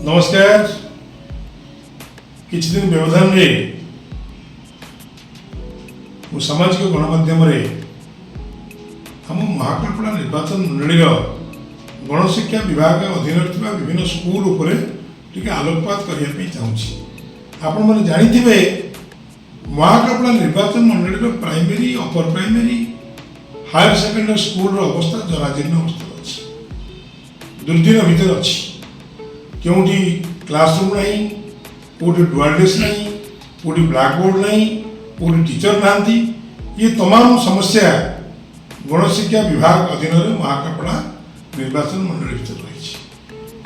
नमस्कार। किछि दिन व्यवधान रे सामाजिक गणमाध्यम हम महाकल्पना निर्वाचन मंडली गणशिक्षा विभाग अधीन विभिन्न स्कूल उपरे टिके आलोकपात करने चाहूँगी। आपण मैंने जानी महाकल्पना निर्वाचन मंडली primary upper primary higher secondary school अवस्था जराजीर्ण अवस्था अच्छी दुर्दिन भितर अच्छी क्योंकि क्लासरूम नहीं कोटी डुआल नहीं कोटी ब्लैकबोर्ड नहीं कोटी टीचर नहांती ये तमाम समस्या गणशिक्षा विभाग अधीन महाकल्पना निर्वाचन मंडली भितर रही।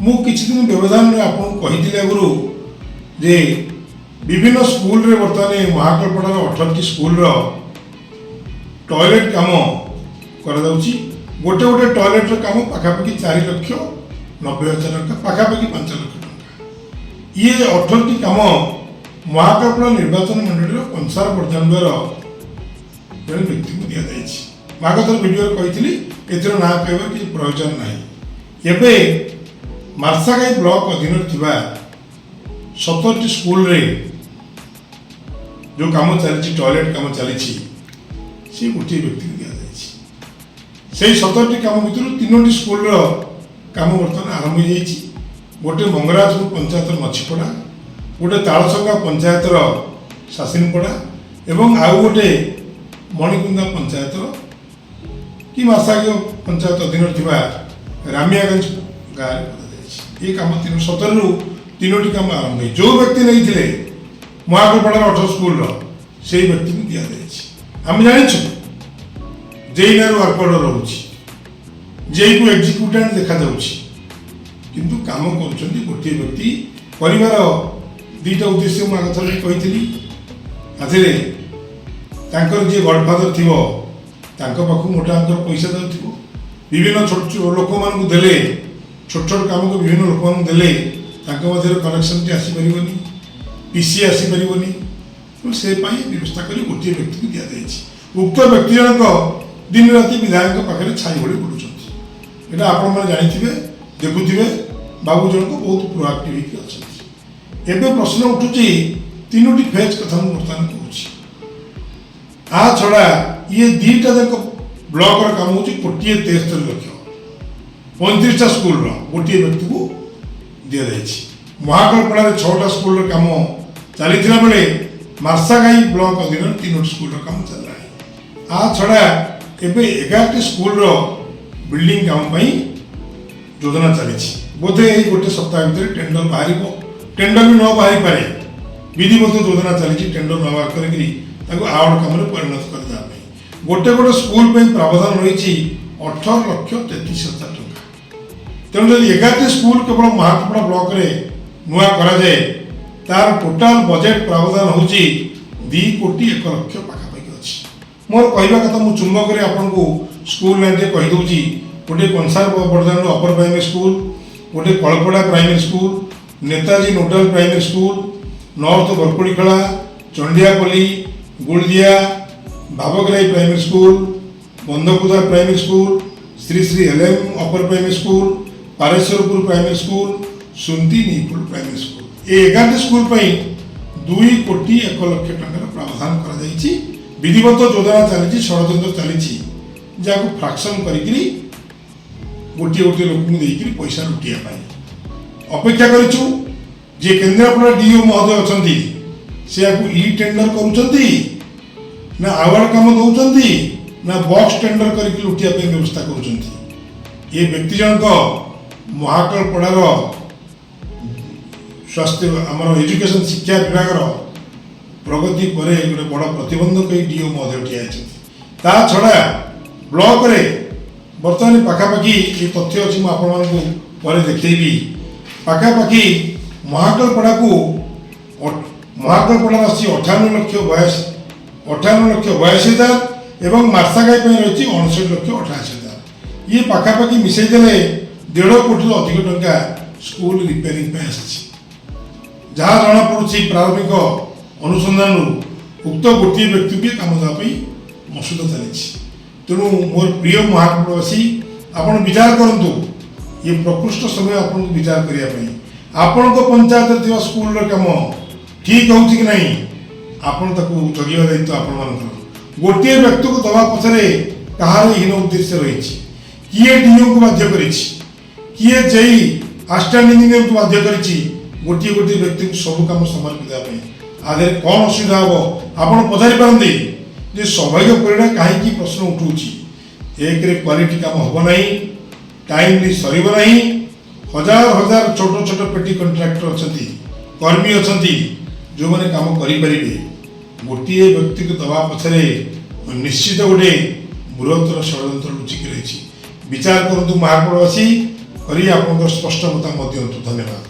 मु किछि दिन व्यवधान में आपको कही आगु जे विभिन्न स्कूल रे बर्तमान महाकल्पना 18टी स्कूल रो टॉयलेट काम करा जाउची। गोटे गोटे टॉयलेट रो काम पाखापाखि 4,90,000 टंका पाखापाखि 5 लाख टंका ये 18टी काम महाकल्पना निर्वाचन मंडली कंसार पर्यंतर जन व्यक्ति को दिया जाइछि। मागथर वीडियो कही एथर ना कहवा कि प्रयोजन नहीं। एबे मार्सागाई ब्लॉक अधीन थिबा 17टी स्कूल रे जो काम चली टॉयलेट काम चली से गोटे व्यक्ति को दिया जाइछि। से 17टी काम भितर 3टी स्कूल रो काम बर्तमान आरंभ हो जाइछि। गोटे मंगराजपुर पंचायत मछीपड़ा गोटे तालसंगा पंचायत शासिनपड़ा एवं आउ गोटे मणिकुंदा पंचायत कि मार्सागाई पंचायत अधीन थिबा रामियागंज गाँव ये काम 17 रु 3टी काम आरंभ हो जो व्यक्ति नहीं थे महाकल्पना 18 स्कूल से व्यक्ति को दिया जाए। आम जानी जेई ना वर्कअड रोचे जेई को एग्जीक्यूटेंट देखा किंतु काम कर गोटे व्यक्ति परिवार 2टा उद्देश्य मुझे कही आधे जी गडफादर थी पाख मोटा अंकर पैसा जाऊ विभिन्न छोट लोक मानू देले छोट छोट काम को विभिन्न लोक मानू देले कनेक्शन टी आसपार पीसी आसपार से व्यवस्था कर गोटे व्यक्ति को दि जाए। उक्त व्यक्ति जनक दिन राति विधायक पाखे छाई भली बुलूँ यहाँ आपण मैंने जानी देखुवे बाबू जनक बहुत प्रोआक्टिव अच्छा। एवं प्रश्न उठुची 3टी फेज कथा बर्तमान कहूँ आ छड़ा ये 2टा जाक ब्लॉक काम हो 1,73 लाख 35टा स्कूल गोटे व्यक्ति को दि जाए। महाकल्पना 6टा स्कूल काम चली बेले मार्सागाई ब्लॉक अधीन 3टी स्कूल काम चल रहा है। आ छड़ा एवं 11टी स्कूल बिल्डिंग काम योजना चली बोधे गोटे सप्ताह भर टेंडर बाहर टेंडर भी न बाहरी पारे विधिवत योजना चली टेंडर न बाहर कर आउट कम परिणत करने गोटे गोटे स्कूल प्रावधान रही 18,33,000 टंका। तेणु जब 11टी स्कूल केवल महाकल्पना ब्लॉक रे नुआ कराए तार टोटाल बजेट प्रावधान हूँ 2,01,00,000 पाखापाखि अच्छी। मोर कहवा कथा मुझे चुंबक आपको स्कूल ना कहीदे गोटे कंसार बर्दान अपर प्राइमरी स्कूल गोटे Kalpada primary school Netaji Nodal primary school north Barpudikhala Chandiapalli Guldia Babgrai primary school Bandkuda primary school Shri Shri LM upper primary school Pareshwarpur primary school Sunti Nipur primary school ये 11टी स्कूल 2,01,00,000 टंकार प्रावधान कर विधिवत योजना चली षड्यंत्र चली जहाँ फ्राक्शन करी गोटे गोटे लोक पैसा लुटिया अपेक्षा करूँ जे केन्द्रापड़ा डीओ महोदय अच्छा से ई टेंडर करुँच ना आवार्ड कम दौरान ना बॉक्स टेंडर करके लुटिया व्यवस्था कर व्यक्ति जनक महाकल्पनार स्वास्थ्य आम एजुकेशन शिक्षा विभाग प्रगति पर गोटे बड़ प्रतिबंधक डीओ महोदय ठिया छड़ा ब्लॉक रे बर्तमान पाखापाखि ये तथ्य अच्छी मुझे देखी पाखापाखि महाकल्पना को महाकल्पना राशि 58,82,000 एवं मार्सागाई रही 59,88,000 ये पाखापाखि मिसईदे 1.5 कोटी अधिक टंका स्कूल रिपेयरिंग जहाँ जना पड़ी प्रारंभिक अनुसंधान उक्त गोटे व्यक्ति के काम देवाई मसुदा चली। तेणु मोर प्रिय महाकल्पवासी आपण विचार करंतु ये प्रकृष्ट समय आपन विचार करने आपण पंचायत स्कूल कम ठीक हो कि नहीं आपण जगिया दायित्व आपण गोटे व्यक्ति को दवा पछरे कहार हीन उद्देश्य रही किए डीओ को बाध्य कर किए जई असिस्टेंट इंजीनियर को बाध्य कर गोटे गोटे व्यक्ति को सब कम समर्पित आधे कौन असुविधा हम आप पचारि पारती जे स्वाभाविक पीड़ा कहीं प्रश्न उठू एक क्वालिटी काम हम ना टाइमली सरना हजार हजार छोट छोट पेटी कंट्राक्टर अच्छा कर्मी अच्छा जो मैंने काम करें गोटे व्यक्ति को दवा पछरे निश्चित गोटे बृहत्तर षड्यंत्र लुचिक रही विचार करतु महापौरवासी कर स्पष्ट मतामत दिंतु। धन्यवाद।